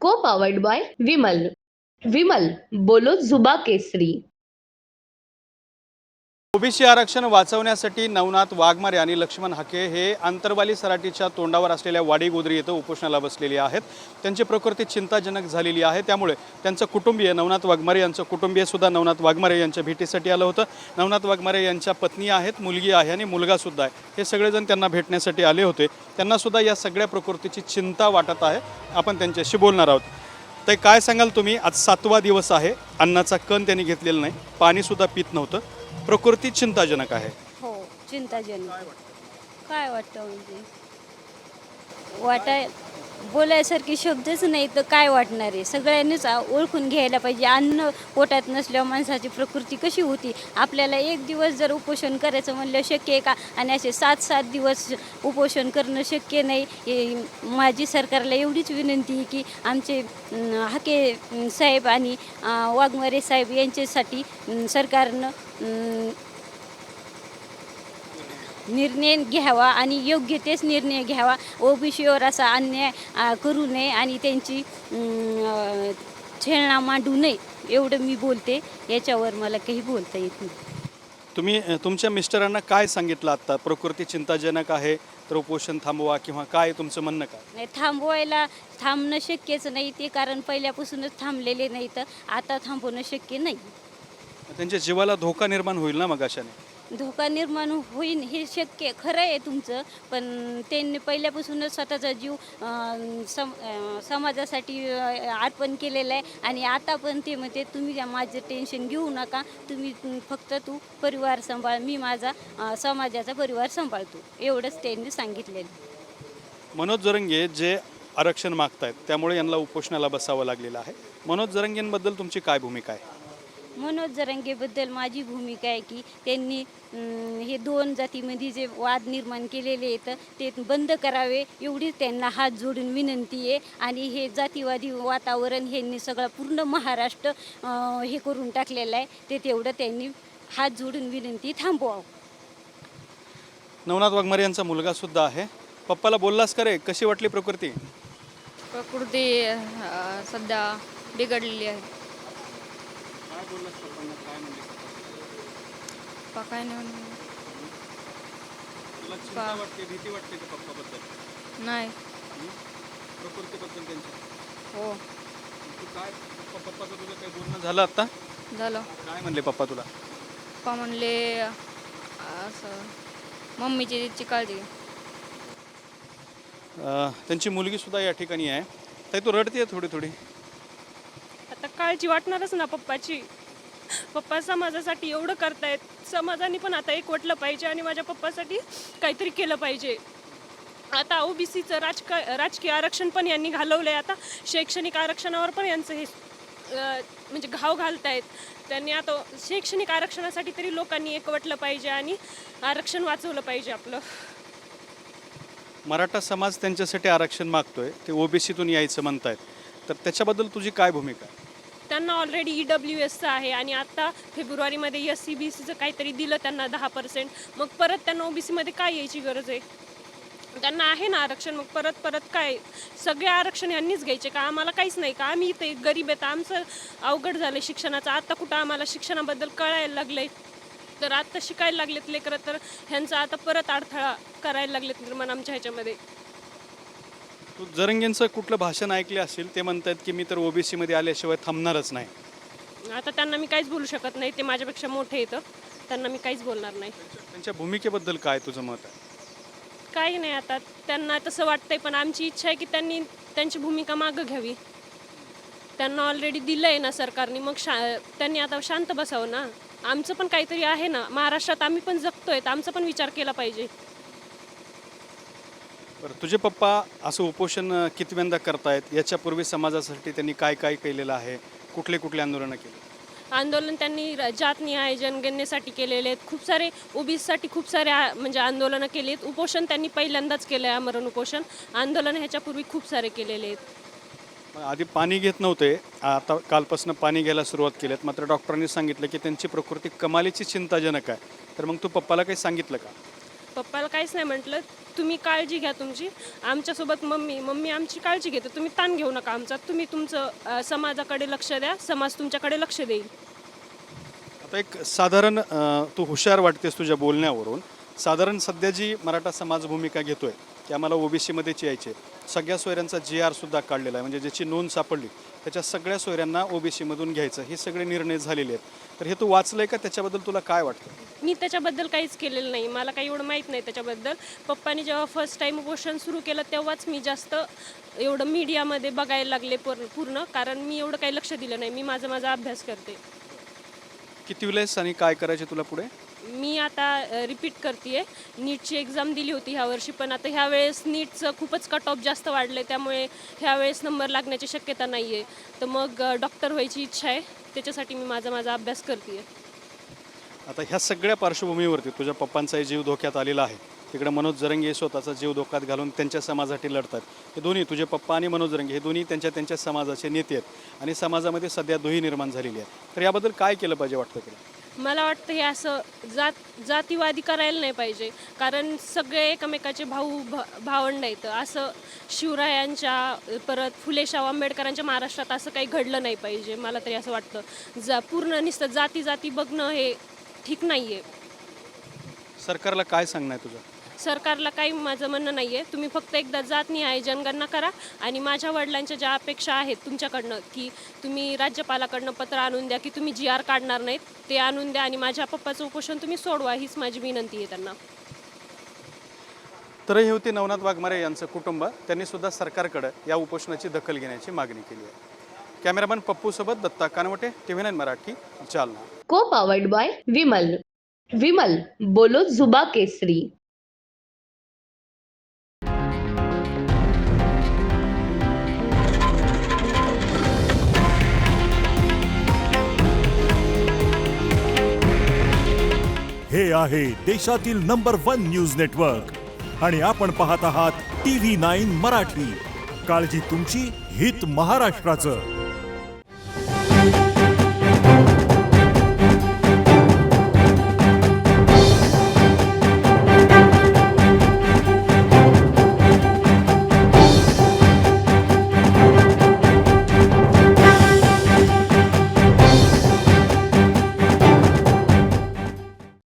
को powered bye Vimal. Vimal बोलो जुबा केसरी. ओबीसी आरक्षण वाचवण्यासाठी नवनाथ वाघमारे आणि लक्ष्मण हाके हे आंतरवाली सराटीच्या तोंडावर असलेल्या वाडीगोद्री येथे उपोषणाला बसलेले आहेत. त्यांची प्रकृती चिंताजनक झालेली आहे. त्यामुळे त्यांचं कुटुंबीय नवनाथ वाघमारे यांचं कुटुंबीय सुद्धा नवनाथ वाघमारे यांच्या भेटीसाठी आलं होतं. नवनाथ वाघमारे यांच्या पत्नी आहेत, मुलगी आहे आणि मुलगा सुद्धा आहे. हे सगळेजण त्यांना भेटण्यासाठी आले होते. त्यांना सुद्धा या सगळ्या प्रकृतीची चिंता वाटत आहे. आपण त्यांच्याशी बोलणार आहोत. तर काय सांगाल तुम्ही? आज 7वा दिवस आहे. अन्नाचा कण त्यांनी घेतलेला नाही, पाणी सुद्धा पित नव्हतं. प्रकृती चिंताजनक आहे. हो, चिंताजनक. काय वाटतं म्हणजे बोलायसारखे शब्दच नाही तर काय वाटणार आहे. सगळ्यांनीच ओळखून घ्यायला पाहिजे. अन्न पोटात नसल्यावर माणसाची प्रकृती कशी होती. आपल्याला एक दिवस जर उपोषण करायचं म्हणलं शक्य आहे का? आणि असे 7-7 दिवस उपोषण करणं शक्य नाही. माझी सरकारला एवढीच विनंती आहे की आमचे हाके साहेब आणि वाघमारे साहेब यांच्यासाठी सरकारनं निर्णय घ्यावा आणि योग्य तेच निर्णय घ्यावा. ओबीसीवर असा अन्याय करू नये आणि त्यांची छेळणा मांडू नये एवढं मी बोलते. याच्यावर मला काही बोलता येत नाही. तुम्ही तुमच्या मिस्टरांना काय सांगितलं आता? प्रकृती चिंताजनक आहे तर उपोषण थांबवा किंवा काय तुमचं म्हणणं काय? नाही, थांबणं शक्यच नाही ते, कारण पहिल्यापासूनच थांबलेले नाही तर आता थांबवणं शक्य नाही. त्यांच्या जीवाला धोका निर्माण होईल ना मग अशाने? धोका निर्माण होईन हे शक्य खरं आहे तुमचं, पण त्यांनी पहिल्यापासूनच स्वतःचा जीव समाजासाठी अर्पण केलेला आहे. आणि आता पण ते म्हणते तुम्ही माझं टेन्शन घेऊ नका, तुम्ही फक्त तू परिवार सांभाळ, मी माझा समाजाचा परिवार सांभाळतो, एवढंच त्यांनी सांगितलेलं. मनोज जरंगे जे आरक्षण मागतायत त्यामुळे यांना उपोषणाला बसावं लागलेलं आहे. मनोज जरंगेंबद्दल तुमची काय भूमिका आहे? मनोज जरांगेबद्दल माझी भूमिका आहे की त्यांनी हे 2 जातीमध्ये जे वाद निर्माण केलेले आहेत ते बंद करावे एवढीच त्यांना हात जोडून विनंती आहे. आणि हे जातीवादी वातावरण हे सगळं पूर्ण महाराष्ट्र हे करून टाकलेलं आहे, ते तेवढं त्यांनी हात जोडून विनंती थांबवावं. नवनाथ वाघमारे यांचा मुलगा सुद्धा आहे. पप्पाला बोललास का रे? कशी वाटली प्रकृती? प्रकृती सध्या बिघडलेली आहे. काय नाही भीती वाटते का पप्पाबद्दल? नाही. प्रकृतीबद्दल त्यांच्या? हो, तू काय पप्पाचं तुझं काही बोलणं झालं आता? झालं. काय म्हणले पप्पा तुला? पप्पा म्हणले असं मम्मीची तिची काळजी घे. त्यांची मुलगी सुद्धा या ठिकाणी आहे. ताई तू रडते थोडी थोडी. आता काळजी वाटणारच ना पप्पाची. पप्पा समाजासाठी एवढं करतायत, समाजाने पण आता एकवटलं पाहिजे आणि माझ्या पप्पासाठी काहीतरी केलं पाहिजे. आता ओबीसीचं राजकीय आरक्षण पण यांनी घालवलं आहे. आता शैक्षणिक आरक्षणावर पण यांचं हे म्हणजे घाव घालतायत. त्यांनी आता शैक्षणिक आरक्षणासाठी तरी लोकांनी एकवटलं पाहिजे आणि आरक्षण वाचवलं पाहिजे आपलं. मराठा समाज त्यांच्यासाठी आरक्षण मागतोय, ते ओबीसीतून यायचं म्हणतायत, तर त्याच्याबद्दल तुझी काय भूमिका? त्यांना ऑलरेडी EWSचं आहे आणि आता फेब्रुवारीमध्ये SC-BCचं काहीतरी दिलं त्यांना 10%. मग परत त्यांना ओबीसीमध्ये काय यायची गरज आहे? त्यांना आहे ना आरक्षण, मग परत काय सगळे आरक्षण यांनीच घ्यायचे का? आम्हाला काहीच नाही का? आम्ही इथे गरीब आहेत, आमचं अवघड झालं शिक्षणाचं. आता कुठं आम्हाला शिक्षणाबद्दल कळायला लागलंय, तर आत्ता शिकायला लागलेत लेकरं, तर ह्यांचा आता परत अडथळा करायला लागलेत निर्माण आमच्या ह्याच्यामध्ये. तू जरंगेंचं कुठलं भाषण ऐकले असेल, ते म्हणतात की मी तर ओबीसीमध्ये आल्याशिवाय थांबणारच नाही. आता त्यांना मी काहीच बोलू शकत नाही, ते माझ्यापेक्षा मोठे येतं, त्यांना मी काहीच बोलणार नाही. त्यांच्या भूमिकेबद्दल काय तुझं मत आहे? काही नाही, आता त्यांना तसं वाटतंय, पण आमची इच्छा आहे की त्यांनी त्यांची भूमिका मागं घ्यावी. त्यांना ऑलरेडी दिलं आहे ना सरकारने, मग त्यांनी आता शांत बसावं ना. आमचं पण काहीतरी आहे ना, महाराष्ट्रात आम्ही पण जगतोय, तर आमचा पण विचार केला पाहिजे. बरं, तुझे पप्पा असं उपोषण कितव्यांदा करतायत? याच्यापूर्वी समाजासाठी त्यांनी काय काय केलेलं आहे? कुठले कुठले आंदोलनं केले? आंदोलन त्यांनी जातनिहाय जनगणनेसाठी केलेले आहेत, खूप सारे ओबीसीसाठी खूप सारे म्हणजे आंदोलनं केली आहेत. उपोषण त्यांनी पहिल्यांदाच केलं आहे, आमरण उपोषण. आंदोलन ह्याच्यापूर्वी खूप सारे केलेले आहेत. आधी पाणी घेत नव्हते, आता कालपासून पाणी घ्यायला सुरुवात केली आहे. मात्र डॉक्टरांनी सांगितलं की त्यांची प्रकृती कमालीची चिंताजनक आहे. तर मग तू पप्पाला काही सांगितलं का? पप्पाला काहीच नाही म्हटलं. तुम्ही काळजी घ्या तुमची, आमच्यासोबत मम्मी आमची काळजी घेते, तुम्ही ताण घेऊ नका आमचा, तुम्ही तुमचं समाजाकडे लक्ष द्या, समाज तुमच्याकडे लक्ष देईल. आता एक साधारण तू हुशार वाटतेस तुझ्या बोलण्यावरून. साधारण सध्या जी मराठा समाज भूमिका घेतोय की आम्हाला ओबीसीमध्येच यायचे, सगळ्या सोयऱ्यांचा GR सुद्धा काढलेला आहे, म्हणजे ज्याची नोंद सापडली त्याच्या सगळ्या सोयऱ्यांना ओबीसीमधून घ्यायचं, हे सगळे निर्णय झालेले आहेत. तर हे तू वाचलंय का? त्याच्याबद्दल तुला काय वाटतं? मी त्याच्याबद्दल काहीच केलेलं नाही, मला काही एवढं माहीत नाही त्याच्याबद्दल. पप्पांनी जेव्हा फर्स्ट टाईम उपोषण सुरू केलं तेव्हाच मी जास्त एवढं मीडियामध्ये बघायला लागले पूर्ण, कारण मी एवढं काही लक्ष दिलं नाही. मी माझा अभ्यास करते. किती वेळेस आणि काय करायचे तुला पुढे? मी आता रिपीट करते आहे. नीटची एक्झाम दिली होती ह्या वर्षी, पण आता ह्या वेळेस नीटचं खूपच कट ऑफ जास्त वाढलं आहे, त्यामुळे ह्या वेळेस नंबर लागण्याची शक्यता नाही आहे. तर मग डॉक्टर व्हायची इच्छा आहे, त्याच्यासाठी मी माझा अभ्यास करते आहे. आता ह्या सगळ्या पार्श्वभूमीवरती तुझ्या पप्पांचाही जीव धोक्यात आलेला आहे, तिकडे मनोज जरंगे स्वतःचा जीव धोक्यात घालून त्यांच्या समाजासाठी लढतात. हे दोन्ही तुझे पप्पा आणि मनोज जरंगे हे दोन्ही त्यांच्या समाजाचे नेते आहेत आणि समाजामध्ये सध्या दुही निर्माण झालेली आहे. तर याबद्दल काय केलं पाहिजे वाटतं तुला? मला वाटतं हे असं जातीवादी करायला नाही पाहिजे, कारण सगळे एकमेकाचे भावंड आहेत. असं शिवरायांच्या परत फुले शाहू आंबेडकरांच्या महाराष्ट्रात असं काही घडलं नाही पाहिजे. मला तरी असं वाटतं. पूर्ण नुसतं जाती बघणं हे ठीक नाही आहे. सरकारला काय सांगणं आहे तुझं? सरकारला काही माझं म्हणणं नाही आहे. तुम्ही फक्त एकदा जातनिहाय जनगणना करा आणि माझ्या वडिलांच्या ज्या अपेक्षा आहेत तुमच्याकडनं, की तुम्ही राज्यपालाकडनं पत्र आणून द्या की तुम्ही GR काढणार नाहीत, ते आणून द्या आणि माझ्या पप्पाचं उपोषण तुम्ही सोडवा, हीच माझी विनंती आहे त्यांना. तर हे होते नवनाथ वाघमारे यांचं कुटुंब. त्यांनी सुद्धा सरकारकडे या उपोषणाची दखल घेण्याची मागणी केली आहे. कॅमेरामॅन पप्पूसोबत Datta Kanwate, TV9 Marathi, Jalna. Co powered bye Vimal बोलो जुबा केसरी. हे आहे देशातील नंबर 1 न्यूज नेटवर्क आणि आपण पाहत आहात TV9 मराठी. काळजी तुमची, हित महाराष्ट्राचं.